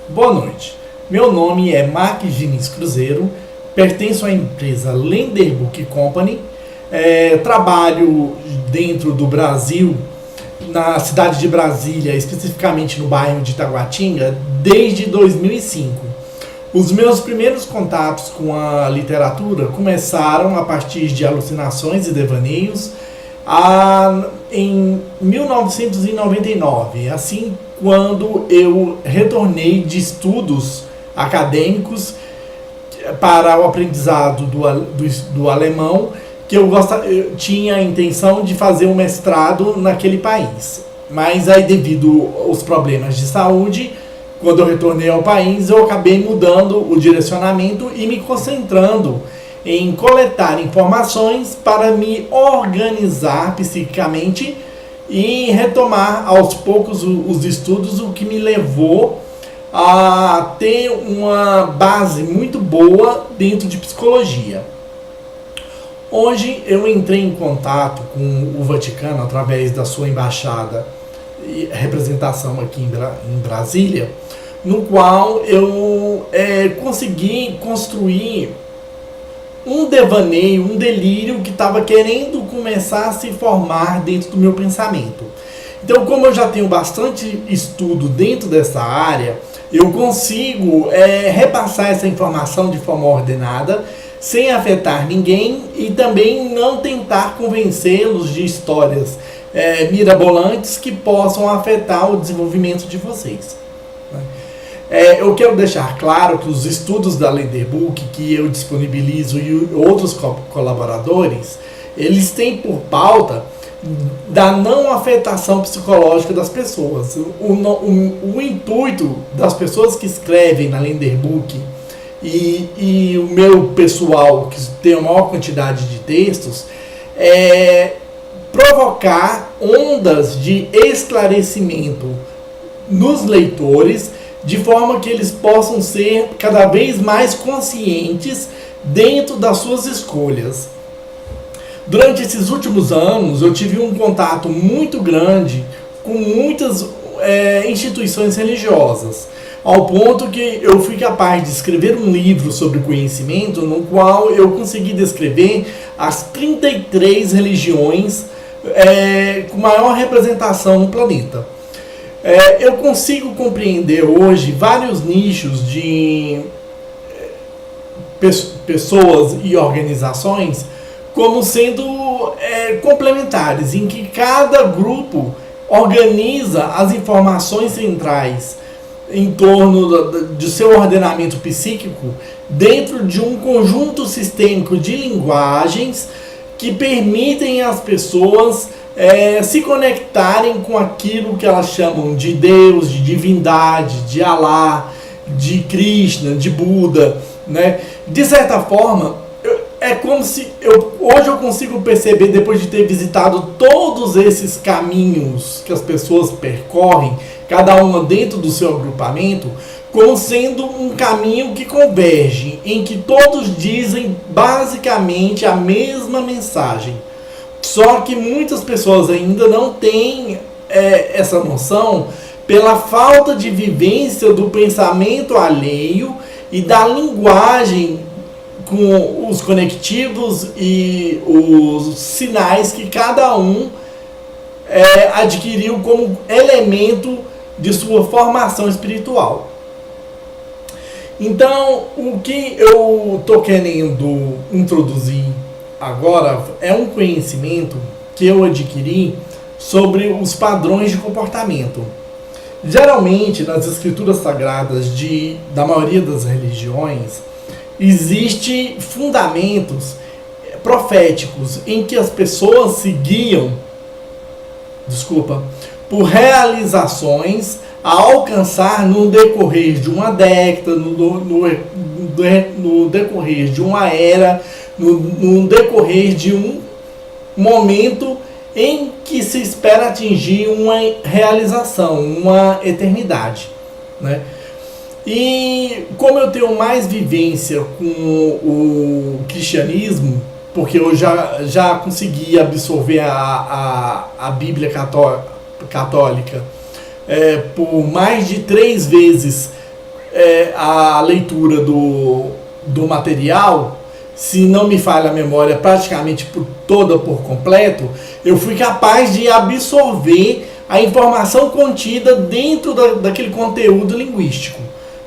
Boa noite. Meu nome é Marques Diniz Cruzeiro, pertenço à empresa Lender Book Company, trabalho dentro do Brasil, na cidade de Brasília, especificamente no bairro de Itaguatinga, desde 2005. Os meus primeiros contatos com a literatura começaram a partir de Alucinações e Devaneios em 1999, assim quando eu retornei de estudos acadêmicos para o aprendizado do alemão, que eu tinha a intenção de fazer um mestrado naquele país. Mas aí, devido aos problemas de saúde, quando eu retornei ao país, eu acabei mudando o direcionamento e me concentrando em coletar informações para me organizar psiquicamente e retomar aos poucos os estudos, o que me levou a ter uma base muito boa dentro de psicologia. Hoje eu entrei em contato com o Vaticano através da sua embaixada e representação aqui em Brasília, no qual eu consegui construir um devaneio, um delírio que estava querendo começar a se formar dentro do meu pensamento. Então, como eu já tenho bastante estudo dentro dessa área, eu consigo repassar essa informação de forma ordenada, sem afetar ninguém e também não tentar convencê-los de histórias mirabolantes que possam afetar o desenvolvimento de vocês. Eu quero deixar claro que os estudos da Lenderbook que eu disponibilizo e outros colaboradores, eles têm por pauta da não afetação psicológica das pessoas. O intuito das pessoas que escrevem na Lenderbook e o meu pessoal, que tem a maior quantidade de textos, é provocar ondas de esclarecimento nos leitores, de forma que eles possam ser cada vez mais conscientes dentro das suas escolhas. Durante esses últimos anos, eu tive um contato muito grande com muitas instituições religiosas, ao ponto que eu fui capaz de escrever um livro sobre conhecimento, no qual eu consegui descrever as 33 religiões com maior representação no planeta. Eu consigo compreender hoje vários nichos de pessoas e organizações como sendo complementares, em que cada grupo organiza as informações centrais em torno de seu ordenamento psíquico dentro de um conjunto sistêmico de linguagens que permitem às pessoas se conectarem com aquilo que elas chamam de Deus, de divindade, de Alá, de Krishna, de Buda, né? De certa forma, é como se hoje eu consigo perceber, depois de ter visitado todos esses caminhos que as pessoas percorrem, cada uma dentro do seu agrupamento, como sendo um caminho que converge, em que todos dizem basicamente a mesma mensagem. Só que muitas pessoas ainda não têm essa noção pela falta de vivência do pensamento alheio e da linguagem com os conectivos e os sinais que cada um adquiriu como elemento de sua formação espiritual. Então, o que eu estou querendo introduzir agora é um conhecimento que eu adquiri sobre os padrões de comportamento. Geralmente, nas escrituras sagradas da maioria das religiões, existem fundamentos proféticos em que as pessoas se guiam, por realizações a alcançar no decorrer de uma década, no decorrer de uma era, no decorrer de um momento em que se espera atingir uma realização, uma eternidade, né? E como eu tenho mais vivência com o cristianismo, porque eu já consegui absorver a Bíblia católica por mais de 3 vezes a leitura do material, se não me falha a memória, praticamente toda por completo, eu fui capaz de absorver a informação contida dentro daquele conteúdo linguístico,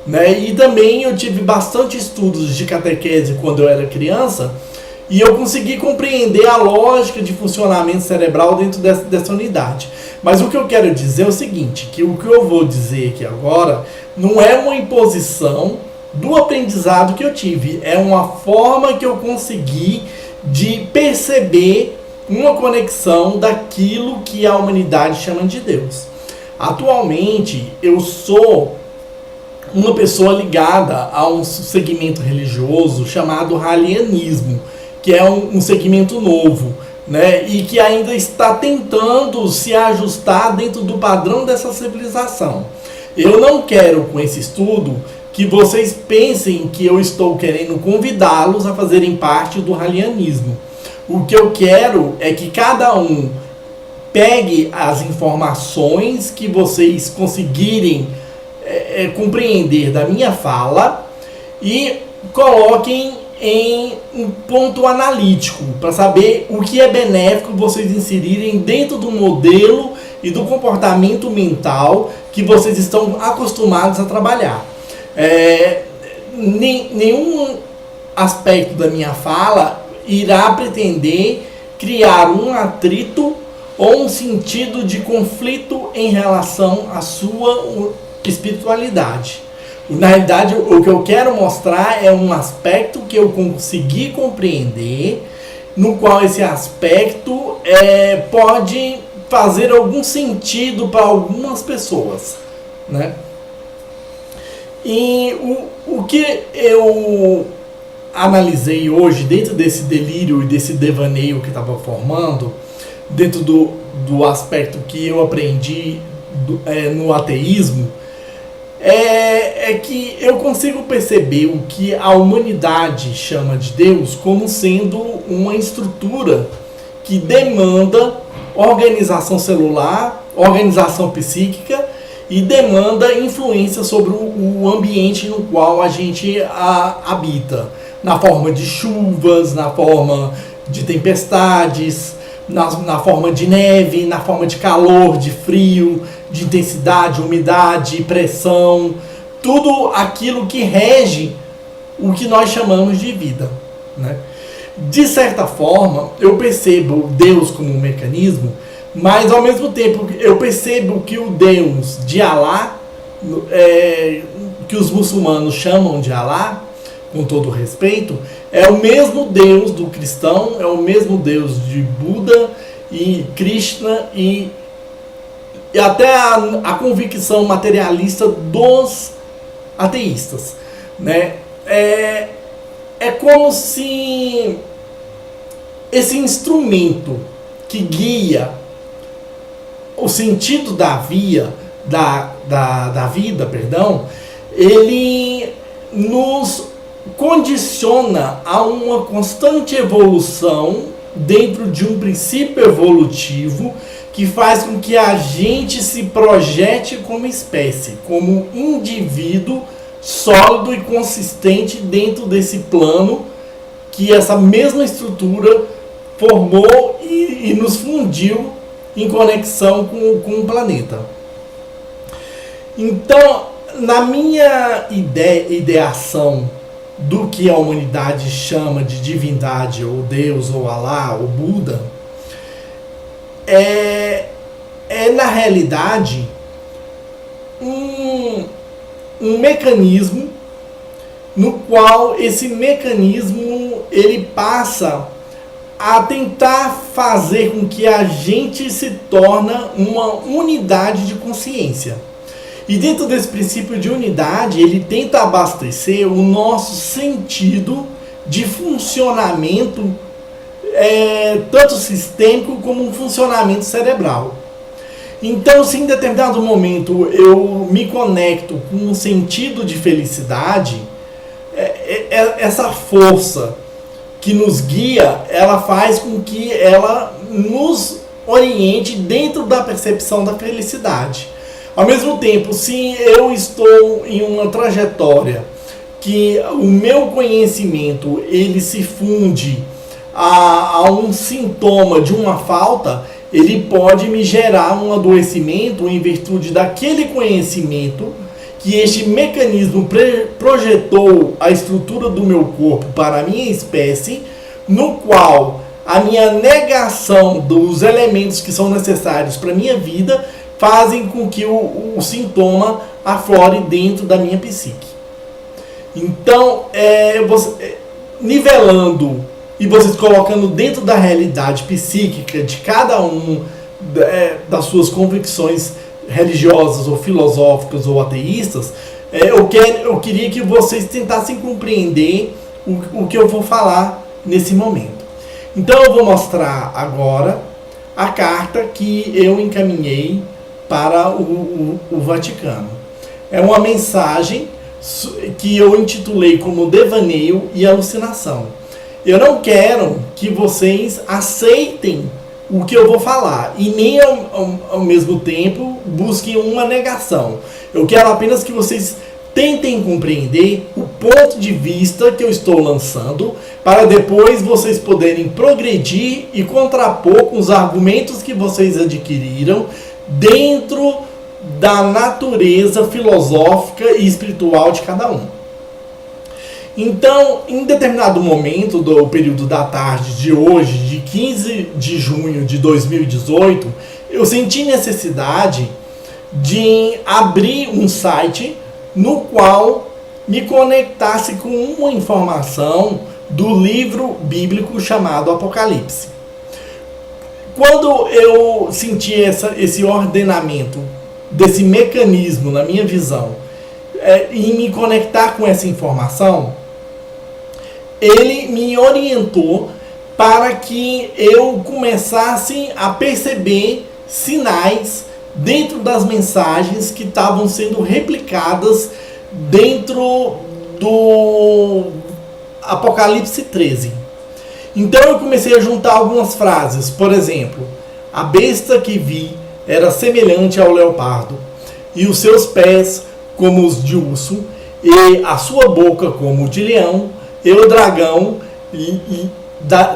né? E também eu tive bastante estudos de catequese quando eu era criança, e eu consegui compreender a lógica de funcionamento cerebral dentro dessa unidade. Mas o que eu quero dizer é o seguinte, que o que eu vou dizer aqui agora não é uma imposição do aprendizado que eu tive, é uma forma que eu consegui de perceber uma conexão daquilo que a humanidade chama de Deus. Atualmente, eu sou uma pessoa ligada a um segmento religioso chamado Raelianismo, que é um segmento novo, né, e que ainda está tentando se ajustar dentro do padrão dessa civilização. Eu não quero, com esse estudo, que vocês pensem que eu estou querendo convidá-los a fazerem parte do Raelianismo. O que eu quero é que cada um pegue as informações que vocês conseguirem compreender da minha fala e coloquem em um ponto analítico para saber o que é benéfico vocês inserirem dentro do modelo e do comportamento mental que vocês estão acostumados a trabalhar. Nenhum aspecto da minha fala irá pretender criar um atrito ou um sentido de conflito em relação à sua espiritualidade. Na realidade, o que eu quero mostrar é um aspecto que eu consegui compreender, no qual esse aspecto pode fazer algum sentido para algumas pessoas, né? E o que eu analisei hoje, dentro desse delírio e desse devaneio que estava formando, dentro do aspecto que eu aprendi no ateísmo, é que eu consigo perceber o que a humanidade chama de Deus como sendo uma estrutura que demanda organização celular, organização psíquica e demanda influência sobre o ambiente no qual a gente habita, na forma de chuvas, na forma de tempestades, na forma de neve, na forma de calor, de frio, de intensidade, umidade, pressão, tudo aquilo que rege o que nós chamamos de vida, né? De certa forma, eu percebo Deus como um mecanismo, mas ao mesmo tempo eu percebo que o Deus de Alá, que os muçulmanos chamam de Alá, com todo respeito, é o mesmo Deus do cristão, é o mesmo Deus de Buda e Krishna e até a convicção materialista dos ateístas, né? É como se esse instrumento que guia o sentido da vida, ele nos condiciona a uma constante evolução dentro de um princípio evolutivo que faz com que a gente se projete como espécie, como indivíduo sólido e consistente dentro desse plano que essa mesma estrutura formou e nos fundiu em conexão com o planeta. Então, na minha ideação do que a humanidade chama de divindade, ou Deus, ou Alá, ou Buda, é na realidade um mecanismo no qual esse mecanismo ele passa a tentar fazer com que a gente se torne uma unidade de consciência. E dentro desse princípio de unidade, ele tenta abastecer o nosso sentido de funcionamento, tanto sistêmico como um funcionamento cerebral. Então, se em determinado momento eu me conecto com um sentido de felicidade, essa força que nos guia, ela faz com que ela nos oriente dentro da percepção da felicidade. Ao mesmo tempo, se eu estou em uma trajetória que o meu conhecimento ele se funde a um sintoma de uma falta, ele pode me gerar um adoecimento em virtude daquele conhecimento que este mecanismo projetou a estrutura do meu corpo para a minha espécie, no qual a minha negação dos elementos que são necessários para a minha vida fazem com que o sintoma aflore dentro da minha psique. Então, nivelando e vocês colocando dentro da realidade psíquica de cada um das suas convicções religiosas ou filosóficas ou ateístas, eu queria que vocês tentassem compreender o que eu vou falar nesse momento. Então eu vou mostrar agora a carta que eu encaminhei para o Vaticano. É uma mensagem que eu intitulei como Devaneio e Alucinação. Eu não quero que vocês aceitem o que eu vou falar e nem ao mesmo tempo busquem uma negação. Eu quero apenas que vocês tentem compreender o ponto de vista que eu estou lançando para depois vocês poderem progredir e contrapor com os argumentos que vocês adquiriram dentro da natureza filosófica e espiritual de cada um. Então, em determinado momento do período da tarde de hoje, de 15 de junho de 2018, eu senti necessidade de abrir um site no qual me conectasse com uma informação do livro bíblico chamado Apocalipse. Quando eu senti esse ordenamento desse mecanismo na minha visão e me conectar com essa informação, ele me orientou para que eu começasse a perceber sinais dentro das mensagens que estavam sendo replicadas dentro do Apocalipse 13. Então eu comecei a juntar algumas frases. Por exemplo, a besta que vi era semelhante ao leopardo, e os seus pés como os de urso, e a sua boca como de leão, e o dragão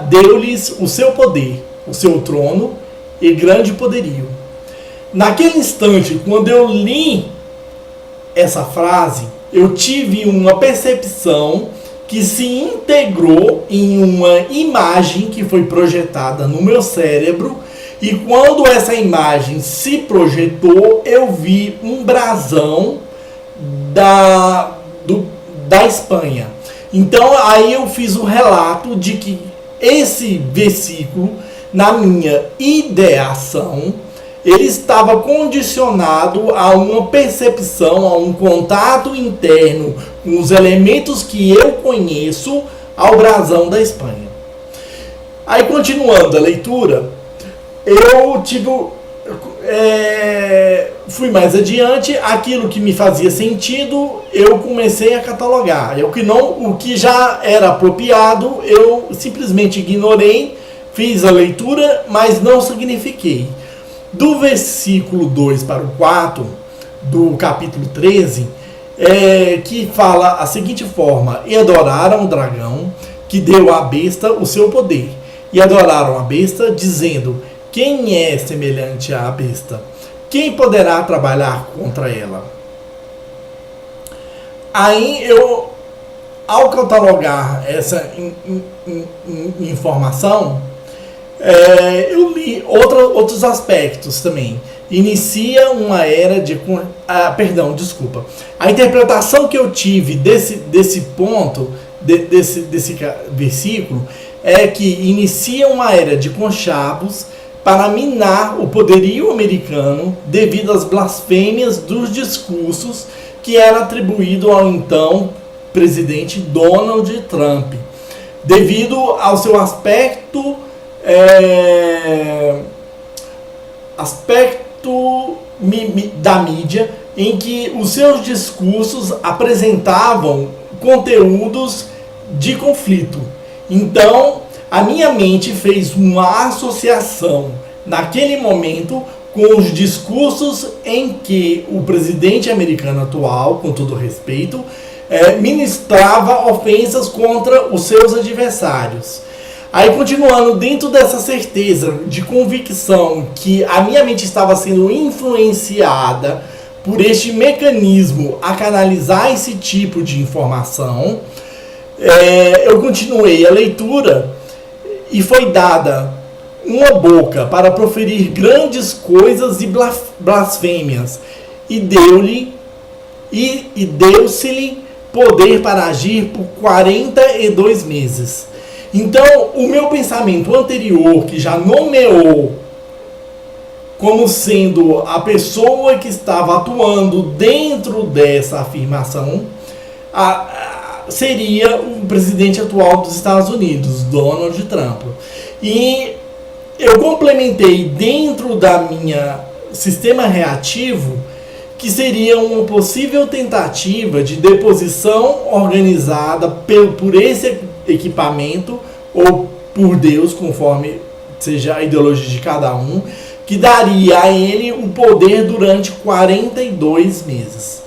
deu-lhes o seu poder, o seu trono e grande poderio. Naquele instante, quando eu li essa frase, eu tive uma percepção que se integrou em uma imagem que foi projetada no meu cérebro, e quando essa imagem se projetou, eu vi um brasão da Espanha. Então aí eu fiz o relato de que esse versículo, na minha ideação, ele estava condicionado a uma percepção, a um contato interno com os elementos que eu conheço ao brasão da Espanha. Aí, continuando a leitura, eu fui mais adiante, aquilo que me fazia sentido, eu comecei a catalogar. O que já era apropriado, eu simplesmente ignorei, fiz a leitura, mas não signifiquei. Do versículo 2 para o 4, do capítulo 13, que fala a seguinte forma: e adoraram o dragão, que deu à besta o seu poder, e adoraram a besta, dizendo: quem é semelhante à besta? Quem poderá trabalhar contra ela? Aí eu, ao catalogar essa informação, eu li outros aspectos também. Inicia uma era de... A interpretação que eu tive desse ponto, desse versículo, é que inicia uma era de conchavos para minar o poderio americano devido às blasfêmias dos discursos que era atribuído ao então presidente Donald Trump, devido ao seu aspecto da mídia, em que os seus discursos apresentavam conteúdos de conflito. Então, a minha mente fez uma associação naquele momento com os discursos em que o presidente americano atual, com todo respeito, ministrava ofensas contra os seus adversários. Aí, continuando, dentro dessa certeza de convicção que a minha mente estava sendo influenciada por este mecanismo a canalizar esse tipo de informação, eu continuei a leitura e foi dada uma boca para proferir grandes coisas e blasfêmias, e deu-se-lhe poder para agir por 42 meses. Então, o meu pensamento anterior, que já nomeou como sendo a pessoa que estava atuando dentro dessa afirmação, seria o presidente atual dos Estados Unidos, Donald Trump. E eu complementei dentro da minha sistema reativo que seria uma possível tentativa de deposição organizada por esse equipamento ou por Deus, conforme seja a ideologia de cada um, que daria a ele o poder durante 42 meses.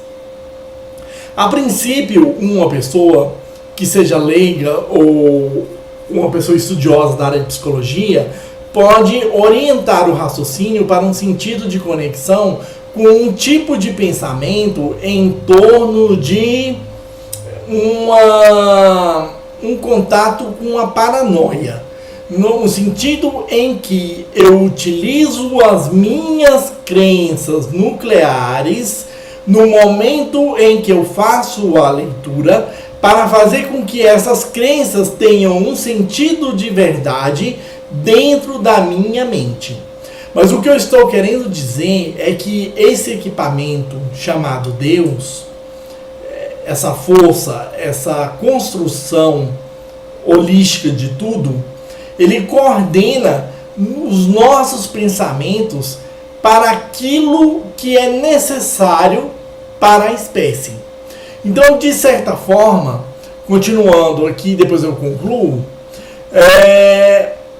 A princípio, uma pessoa que seja leiga ou uma pessoa estudiosa da área de psicologia pode orientar o raciocínio para um sentido de conexão com um tipo de pensamento em torno de um contato com a paranoia, no sentido em que eu utilizo as minhas crenças nucleares no momento em que eu faço a leitura para fazer com que essas crenças tenham um sentido de verdade dentro da minha mente. Mas o que eu estou querendo dizer é que esse equipamento chamado Deus, essa força, essa construção holística de tudo, ele coordena os nossos pensamentos para aquilo que é necessário para a espécie. Então, de certa forma, continuando aqui, depois eu concluo,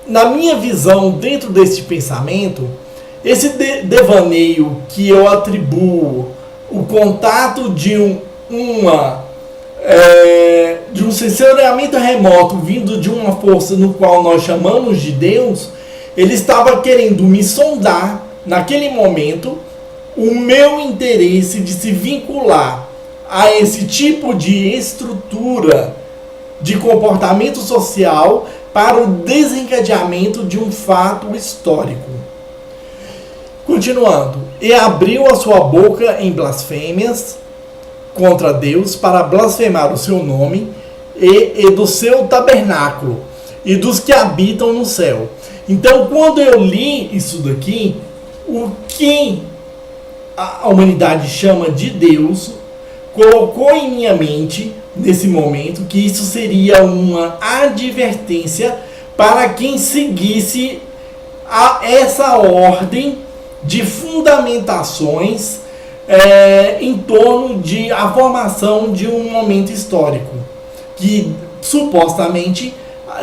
na minha visão, dentro desse pensamento, esse devaneio que eu atribuo o contato de um sensoriamento remoto vindo de uma força no qual nós chamamos de Deus, ele estava querendo me sondar, naquele momento, o meu interesse de se vincular a esse tipo de estrutura de comportamento social para o desencadeamento de um fato histórico. Continuando, e abriu a sua boca em blasfêmias contra Deus para blasfemar o seu nome e do seu tabernáculo e dos que habitam no céu. Então, quando eu li isso daqui, o que a humanidade chama de Deus colocou em minha mente, nesse momento, que isso seria uma advertência para quem seguisse essa ordem de fundamentações em torno de a formação de um momento histórico, que supostamente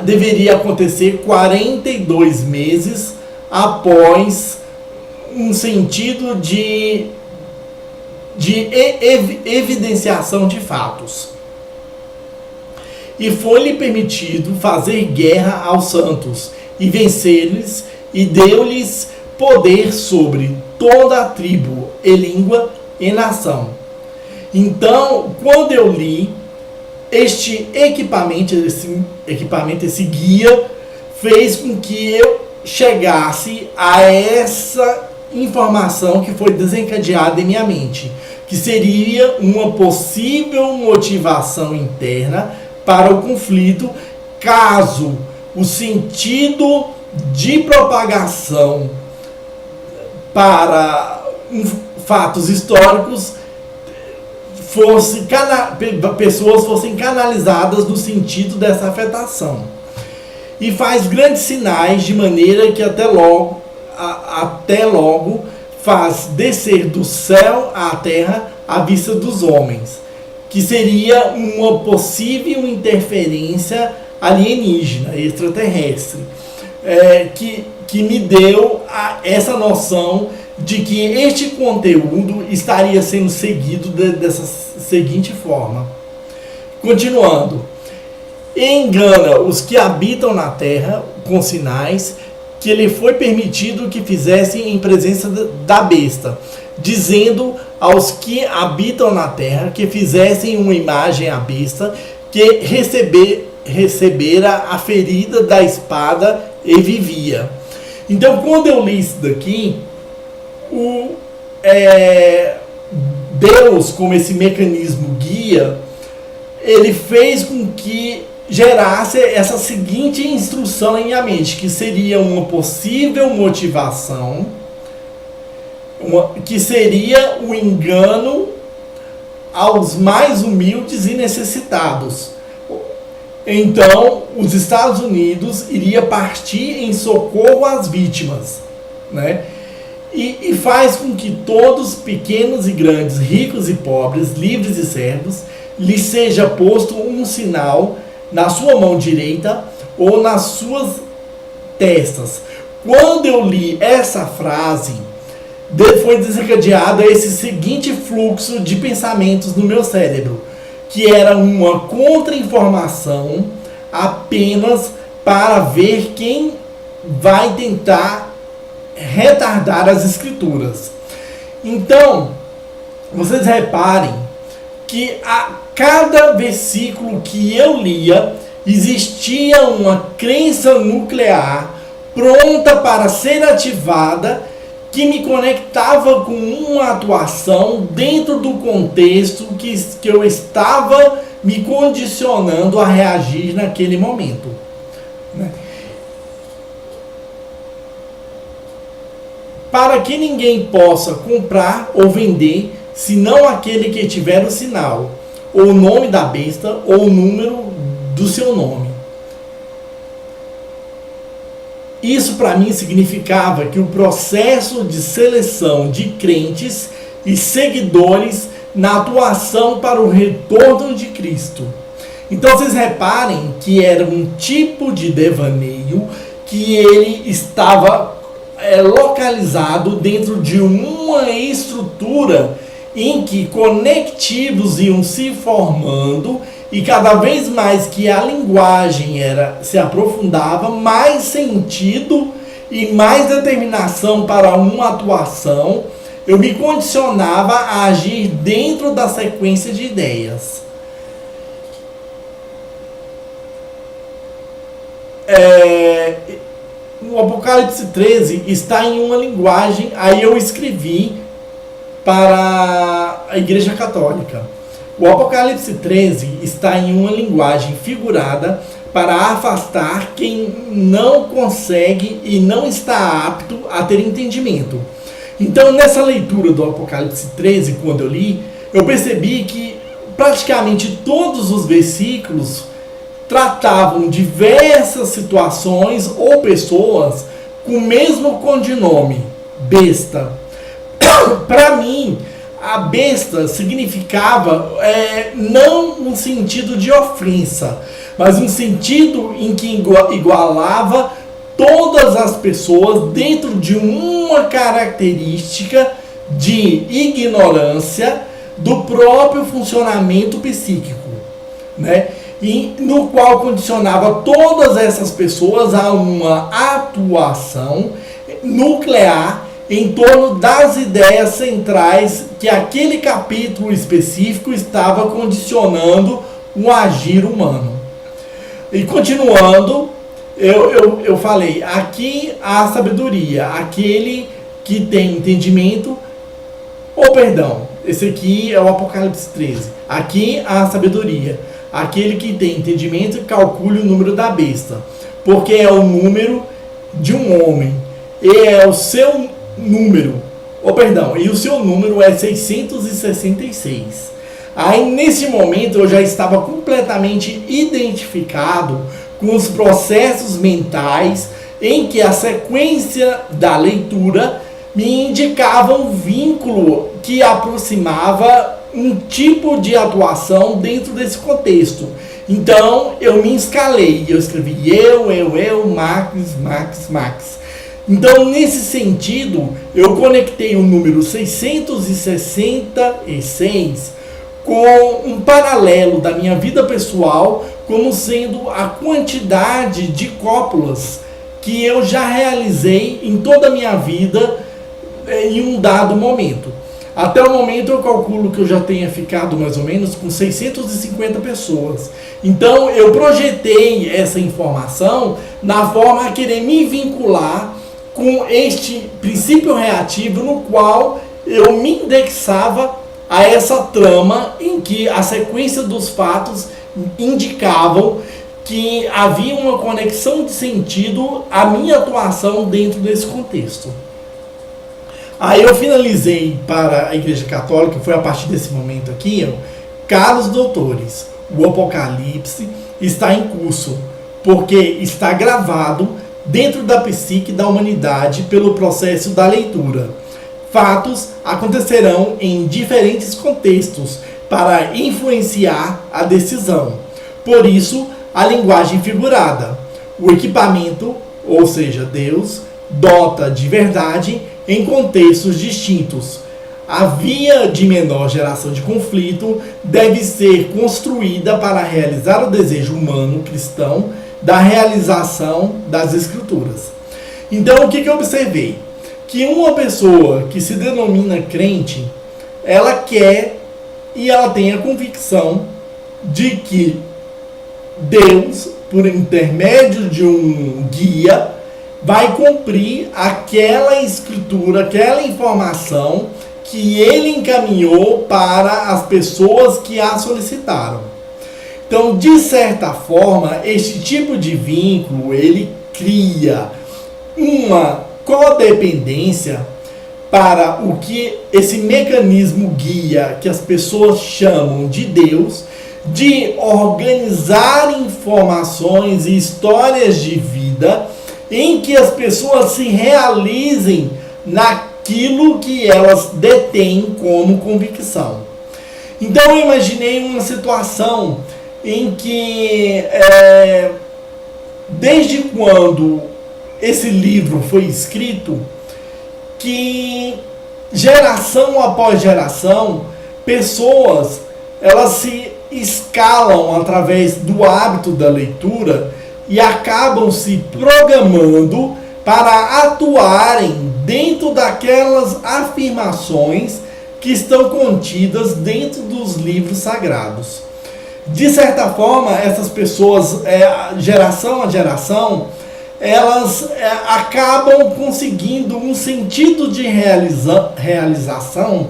deveria acontecer 42 meses após um sentido de evidenciação de fatos. E foi-lhe permitido fazer guerra aos santos e vencer-lhes, e deu-lhes poder sobre toda a tribo e língua e nação. Então, quando eu li este equipamento, esse guia, fez com que eu chegasse a essa informação que foi desencadeada em minha mente, que seria uma possível motivação interna para o conflito, caso o sentido de propagação para fatos históricos pessoas fossem canalizadas no sentido dessa afetação. E faz grandes sinais de maneira que até logo faz descer do céu à terra à vista dos homens, que seria uma possível interferência alienígena, extraterrestre, que me deu essa noção de que este conteúdo estaria sendo seguido dessa seguinte forma. Continuando. Engana os que habitam na terra com sinais que lhe foi permitido que fizessem em presença da besta, dizendo aos que habitam na terra que fizessem uma imagem à besta que recebera a ferida da espada e vivia. Então, quando eu li isso daqui, Deus, como esse mecanismo guia, ele fez com que gerasse essa seguinte instrução em minha mente, que seria uma possível motivação, que seria o engano aos mais humildes e necessitados. Então, os Estados Unidos iria partir em socorro às vítimas, né? E faz com que todos, pequenos e grandes, ricos e pobres, livres e servos, lhe seja posto um sinal na sua mão direita ou nas suas testas. Quando eu li essa frase, foi desencadeado esse seguinte fluxo de pensamentos no meu cérebro, que era uma contra-informação apenas para ver quem vai tentar retardar as escrituras. Então, vocês reparem que a cada versículo que eu lia existia uma crença nuclear pronta para ser ativada, que me conectava com uma atuação dentro do contexto que eu estava me condicionando a reagir naquele momento, né? Para que ninguém possa comprar ou vender, senão aquele que tiver o sinal, ou o nome da besta, ou o número do seu nome. Isso para mim significava que o processo de seleção de crentes e seguidores na atuação para o retorno de Cristo. Então vocês reparem que era um tipo de devaneio que ele estava localizado dentro de uma estrutura em que conectivos iam se formando, e cada vez mais que a linguagem se aprofundava, mais sentido e mais determinação para uma atuação, eu me condicionava a agir dentro da sequência de ideias. O Apocalipse 13 está em uma linguagem, aí eu escrevi para a Igreja Católica. O Apocalipse 13 está em uma linguagem figurada para afastar quem não consegue e não está apto a ter entendimento. Então, nessa leitura do Apocalipse 13, quando eu li, eu percebi que praticamente todos os versículos tratavam diversas situações ou pessoas com o mesmo codinome, besta. Para mim, a besta significava não um sentido de ofensa, mas um sentido em que igualava todas as pessoas dentro de uma característica de ignorância do próprio funcionamento psíquico, né? E no qual condicionava todas essas pessoas a uma atuação nuclear em torno das ideias centrais que aquele capítulo específico estava condicionando o agir humano. E continuando, eu falei, aqui há sabedoria, aquele que tem entendimento, esse aqui é o Apocalipse 13, aqui há sabedoria, aquele que tem entendimento calcule o número da besta, porque é o número de um homem, e é o seu número, e o seu número é 666. Aí nesse momento eu já estava completamente identificado com os processos mentais em que a sequência da leitura me indicava um vínculo que aproximava um tipo de atuação dentro desse contexto. Então eu me escalei, eu escrevi eu, Max. Então, nesse sentido, eu conectei o número 666 com um paralelo da minha vida pessoal, como sendo a quantidade de cópulas que eu já realizei em toda a minha vida em um dado momento. Até o momento eu calculo que eu já tenha ficado mais ou menos com 650 pessoas. Então eu projetei essa informação na forma a querer me vincular com este princípio reativo no qual eu me indexava a essa trama em que a sequência dos fatos indicavam que havia uma conexão de sentido à minha atuação dentro desse contexto. Aí eu finalizei para a Igreja Católica, foi a partir desse momento aqui, caros doutores, o Apocalipse está em curso, porque está gravado dentro da psique da humanidade pelo processo da leitura. Fatos acontecerão em diferentes contextos para influenciar a decisão. Por isso, a linguagem figurada. O equipamento, ou seja, Deus, dota de verdade em contextos distintos. A via de menor geração de conflito deve ser construída para realizar o desejo humano cristão da realização das Escrituras. Então, o que eu observei? Que uma pessoa que se denomina crente, ela quer e ela tem a convicção de que Deus, por intermédio de um guia, vai cumprir aquela escritura, aquela informação que ele encaminhou para as pessoas que a solicitaram. Então, de certa forma, este tipo de vínculo, ele cria uma codependência para o que esse mecanismo guia, que as pessoas chamam de Deus, de organizar informações e histórias de vida em que as pessoas se realizem naquilo que elas detêm como convicção. Então eu imaginei uma situação em que, desde quando esse livro foi escrito, que geração após geração, pessoas elas se escalam através do hábito da leitura e acabam se programando para atuarem dentro daquelas afirmações que estão contidas dentro dos livros sagrados. De certa forma, essas pessoas, geração a geração, elas acabam conseguindo um sentido de realização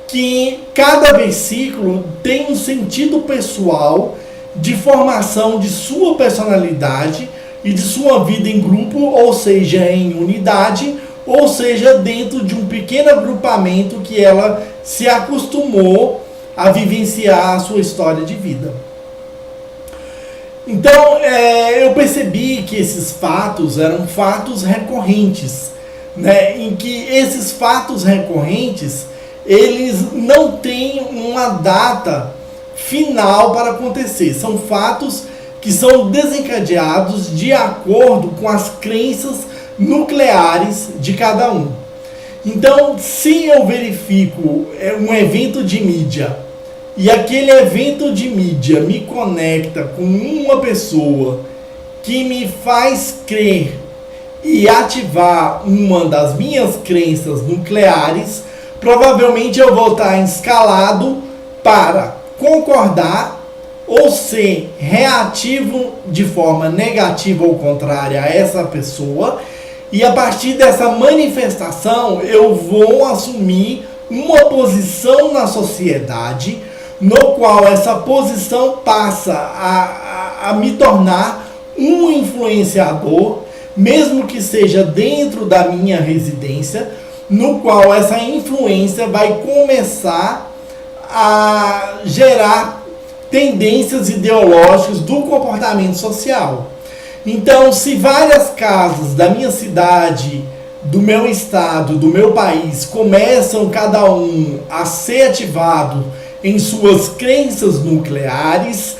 que cada versículo tem um sentido pessoal de formação de sua personalidade e de sua vida em grupo, ou seja, em unidade, ou seja, dentro de um pequeno agrupamento que ela se acostumou a vivenciar a sua história de vida. Então, eu percebi que esses fatos eram fatos recorrentes, né, em que esses fatos recorrentes, eles não têm uma data final para acontecer. São fatos que são desencadeados de acordo com as crenças nucleares de cada um. Então, se eu verifico um evento de mídia e aquele evento de mídia me conecta com uma pessoa que me faz crer e ativar uma das minhas crenças nucleares, provavelmente eu vou estar escalado para concordar ou ser reativo de forma negativa ou contrária a essa pessoa, e a partir dessa manifestação eu vou assumir uma posição na sociedade, no qual essa posição passa a me tornar um influenciador, mesmo que seja dentro da minha residência, no qual essa influência vai começar a gerar tendências ideológicas do comportamento social. Então, se várias casas da minha cidade, do meu estado, do meu país, começam cada um a ser ativado em suas crenças nucleares,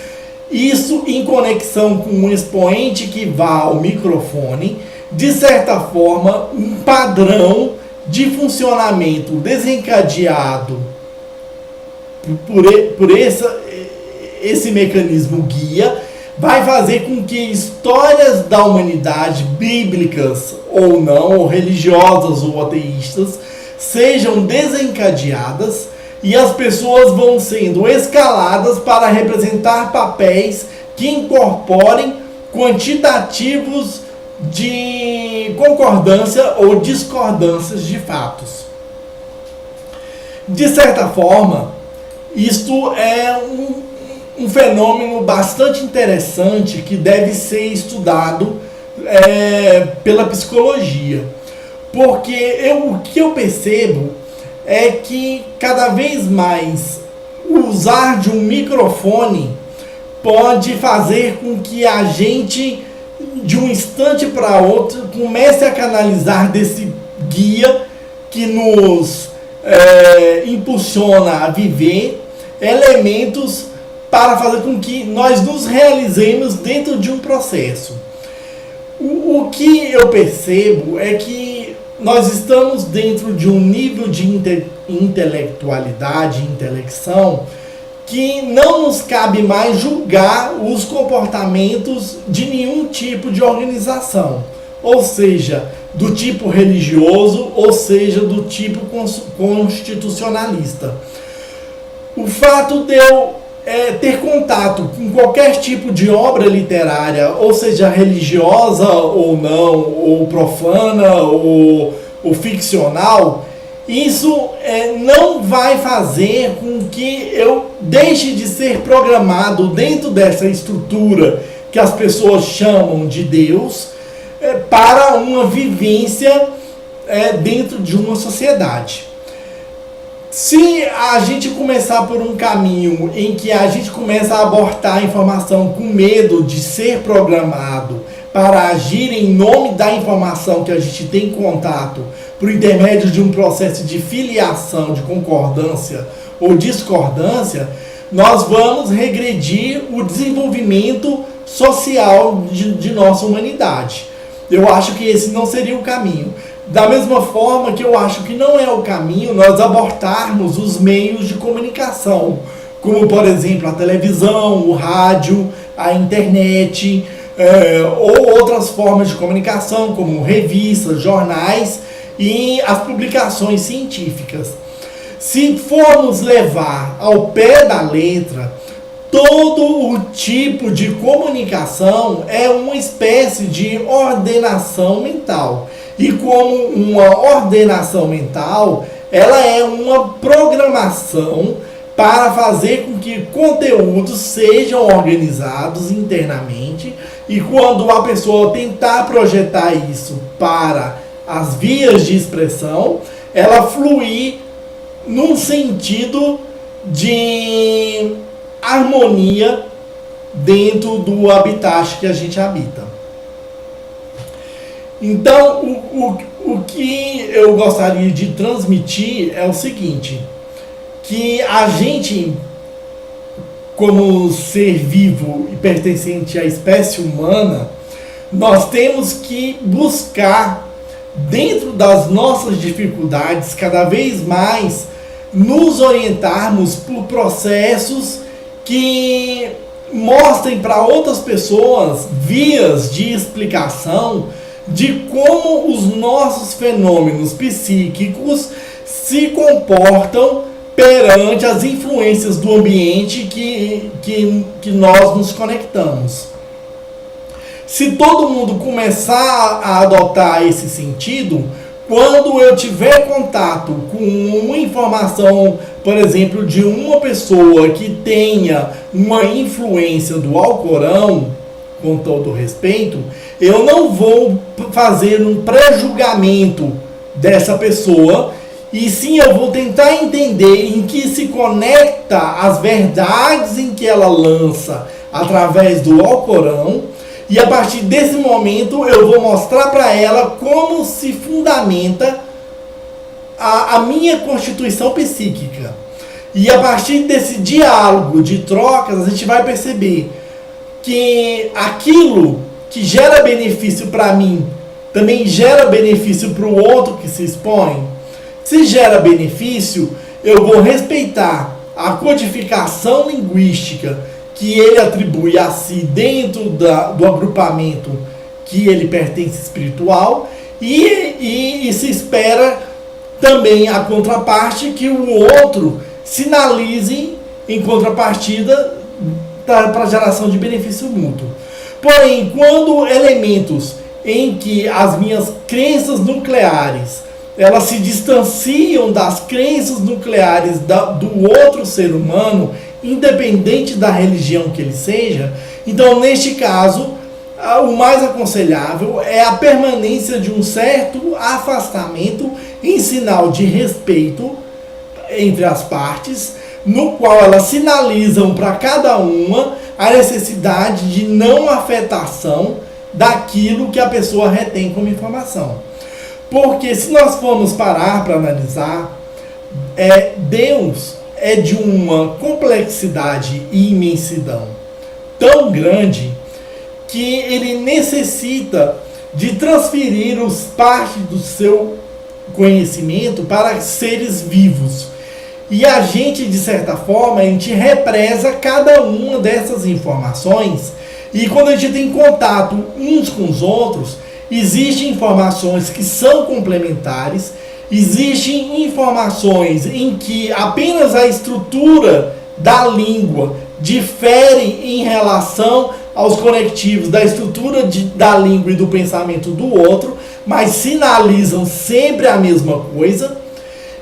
isso em conexão com um expoente que vá ao microfone, de certa forma, um padrão de funcionamento desencadeado por esse mecanismo guia, vai fazer com que histórias da humanidade, bíblicas ou não, ou religiosas ou ateístas, sejam desencadeadas e as pessoas vão sendo escaladas para representar papéis que incorporem quantitativos de concordância ou discordâncias de fatos. De certa forma, isto é um fenômeno bastante interessante que deve ser estudado pela psicologia. Porque o que eu percebo é que cada vez mais usar de um microfone pode fazer com que a gente, de um instante para outro, comece a canalizar desse guia que nos impulsiona a viver elementos para fazer com que nós nos realizemos dentro de um processo. O que eu percebo é que nós estamos dentro de um nível de intelectualidade, intelecção, que não nos cabe mais julgar os comportamentos de nenhum tipo de organização, ou seja, do tipo religioso, ou seja, do tipo constitucionalista. O fato de eu ter contato com qualquer tipo de obra literária, ou seja, religiosa ou não, ou profana ou ficcional, isso não vai fazer com que eu deixe de ser programado dentro dessa estrutura que as pessoas chamam de Deus, para uma vivência dentro de uma sociedade. Se a gente começar por um caminho em que a gente começa a abortar a informação com medo de ser programado para agir em nome da informação que a gente tem contato, por intermédio de um processo de filiação, de concordância ou discordância, nós vamos regredir o desenvolvimento social de nossa humanidade. Eu acho que esse não seria o caminho. Da mesma forma que eu acho que não é o caminho nós abortarmos os meios de comunicação, como, por exemplo, a televisão, o rádio, a internet, ou outras formas de comunicação, como revistas, jornais e as publicações científicas. Se formos levar ao pé da letra, todo o tipo de comunicação é uma espécie de ordenação mental. E como uma ordenação mental, ela é uma programação para fazer com que conteúdos sejam organizados internamente, e quando a pessoa tentar projetar isso para as vias de expressão, ela fluir num sentido de harmonia dentro do habitat que a gente habita. Então, o que eu gostaria de transmitir é o seguinte, que a gente, como ser vivo e pertencente à espécie humana, nós temos que buscar, dentro das nossas dificuldades, cada vez mais nos orientarmos por processos que mostrem para outras pessoas vias de explicação de como os nossos fenômenos psíquicos se comportam perante as influências do ambiente que nós nos conectamos. Se todo mundo começar a adotar esse sentido, quando eu tiver contato com uma informação, por exemplo, de uma pessoa que tenha uma influência do Alcorão, com todo respeito, eu não vou fazer um pré-julgamento dessa pessoa, e sim eu vou tentar entender em que se conecta as verdades em que ela lança através do Alcorão, e a partir desse momento eu vou mostrar para ela como se fundamenta a minha constituição psíquica. E a partir desse diálogo de trocas, a gente vai perceber que aquilo que gera benefício para mim também gera benefício para o outro que se expõe? Se gera benefício, eu vou respeitar a codificação linguística que ele atribui a si dentro do agrupamento que ele pertence espiritual, e se espera também a contraparte que o outro sinalize em contrapartida para a geração de benefício mútuo. Porém, quando elementos em que as minhas crenças nucleares elas se distanciam das crenças nucleares do outro ser humano, independente da religião que ele seja, então neste caso o mais aconselhável é a permanência de um certo afastamento em sinal de respeito entre as partes, no qual elas sinalizam para cada uma a necessidade de não afetação daquilo que a pessoa retém como informação. Porque se nós formos parar para analisar, Deus é de uma complexidade e imensidão tão grande que ele necessita de transferir parte do seu conhecimento para seres vivos. E a gente, de certa forma, a gente represa cada uma dessas informações, e quando a gente tem contato uns com os outros, existem informações que são complementares, existem informações em que apenas a estrutura da língua difere em relação aos conectivos da estrutura da língua e do pensamento do outro, mas sinalizam sempre a mesma coisa.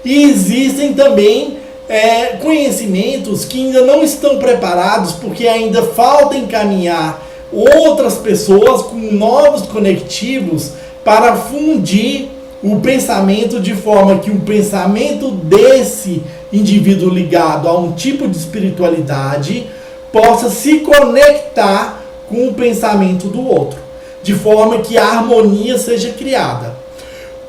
E existem também conhecimentos que ainda não estão preparados, porque ainda falta encaminhar outras pessoas com novos conectivos para fundir o pensamento de forma que o pensamento desse indivíduo ligado a um tipo de espiritualidade possa se conectar com o pensamento do outro, de forma que a harmonia seja criada.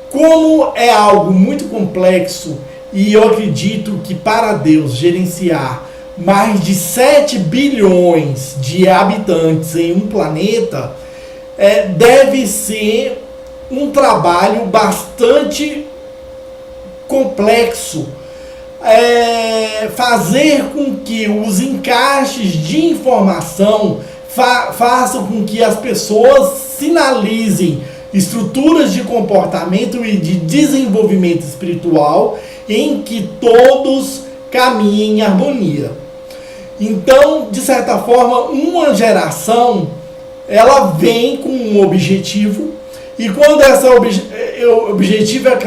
Como é algo muito complexo, e eu acredito que para Deus gerenciar mais de 7 bilhões de habitantes em um planeta, deve ser um trabalho bastante complexo, fazer com que os encaixes de informação façam com que as pessoas sinalizem estruturas de comportamento e de desenvolvimento espiritual em que todos caminhem em harmonia. Então, de certa forma, uma geração ela vem com um objetivo, e quando esse objetivo é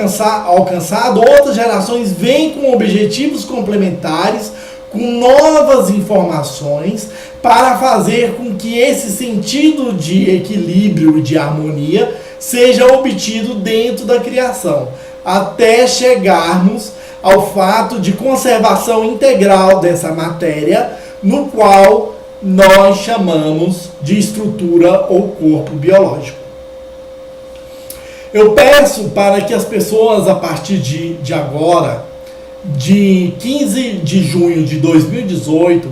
alcançado, outras gerações vêm com objetivos complementares, com novas informações, para fazer com que esse sentido de equilíbrio e de harmonia seja obtido dentro da criação, até chegarmos ao fato de conservação integral dessa matéria, no qual nós chamamos de estrutura ou corpo biológico. Eu peço para que as pessoas, a partir de agora, de 15 de junho de 2018,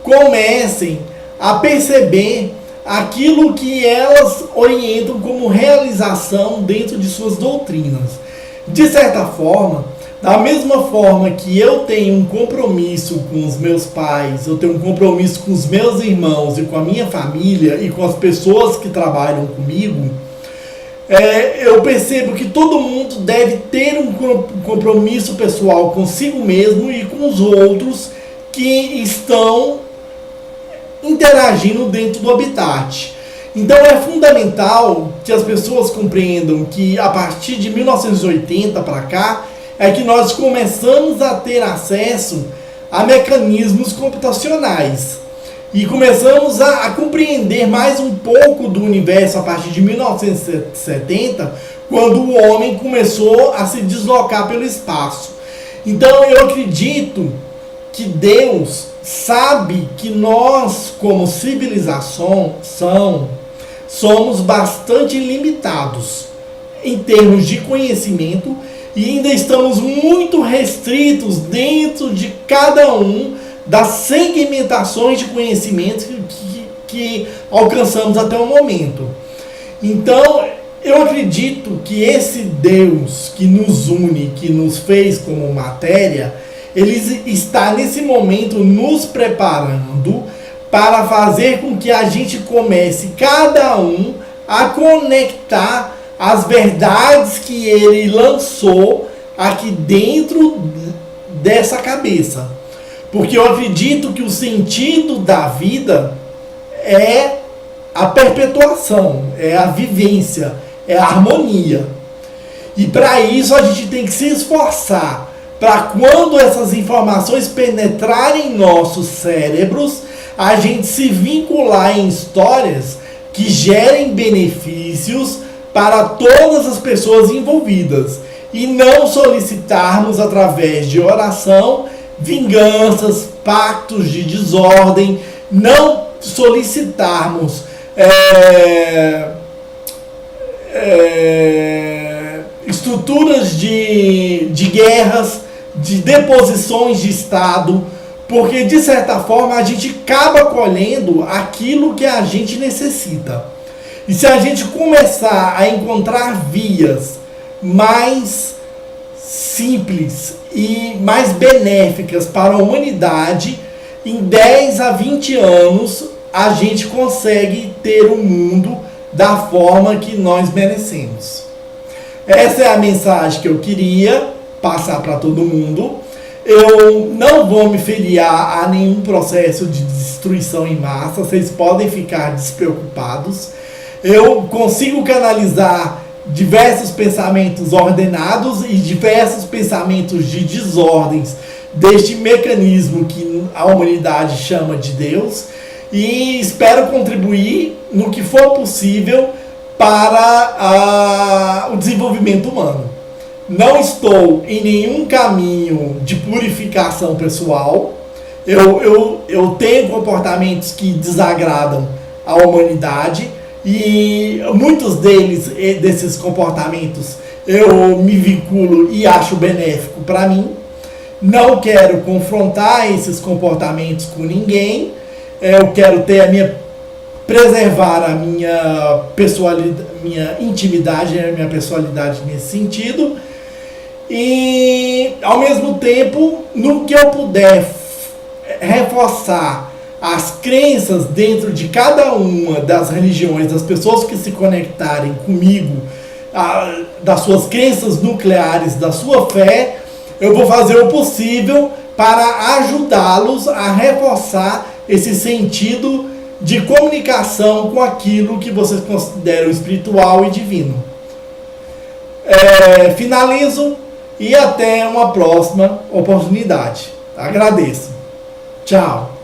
comecem a perceber aquilo que elas orientam como realização dentro de suas doutrinas. De certa forma, da mesma forma que eu tenho um compromisso com os meus pais, eu tenho um compromisso com os meus irmãos e com a minha família e com as pessoas que trabalham comigo, eu percebo que todo mundo deve ter um compromisso pessoal consigo mesmo e com os outros que estão interagindo dentro do habitat. Então é fundamental que as pessoas compreendam que a partir de 1980 para cá é que nós começamos a ter acesso a mecanismos computacionais e começamos a compreender mais um pouco do universo a partir de 1970, quando o homem começou a se deslocar pelo espaço. Então eu acredito que Deus sabe que nós, como civilização, somos bastante limitados em termos de conhecimento e ainda estamos muito restritos dentro de cada um das segmentações de conhecimento que alcançamos até o momento. Então, eu acredito que esse Deus que nos une, que nos fez como matéria, ele está nesse momento nos preparando para fazer com que a gente comece, cada um, a conectar as verdades que ele lançou aqui dentro dessa cabeça. Porque eu acredito que o sentido da vida é a perpetuação, é a vivência, é a harmonia. E para isso a gente tem que se esforçar para quando essas informações penetrarem em nossos cérebros, a gente se vincular em histórias que gerem benefícios para todas as pessoas envolvidas e não solicitarmos através de oração vinganças, pactos de desordem, não solicitarmos estruturas de guerras, de deposições de Estado, porque de certa forma a gente acaba colhendo aquilo que a gente necessita. E se a gente começar a encontrar vias mais simples e mais benéficas para a humanidade, em 10 a 20 anos a gente consegue ter um mundo da forma que nós merecemos. Essa é a mensagem que eu queria passar para todo mundo. Eu não vou me filiar a nenhum processo de destruição em massa, vocês podem ficar despreocupados. Eu consigo canalizar diversos pensamentos ordenados e diversos pensamentos de desordens deste mecanismo que a humanidade chama de Deus, e espero contribuir no que for possível para o desenvolvimento humano. Não estou em nenhum caminho de purificação pessoal. Eu tenho comportamentos que desagradam a humanidade e muitos desses comportamentos eu me vinculo e acho benéfico para mim. Não quero confrontar esses comportamentos com ninguém. Eu quero preservar a minha personalidade, minha intimidade, a minha personalidade nesse sentido. E ao mesmo tempo, no que eu puder reforçar as crenças dentro de cada uma das religiões, das pessoas que se conectarem comigo, das suas crenças nucleares, da sua fé, eu vou fazer o possível para ajudá-los a reforçar esse sentido de comunicação com aquilo que vocês consideram espiritual e divino. Finalizo e até uma próxima oportunidade. Agradeço. Tchau.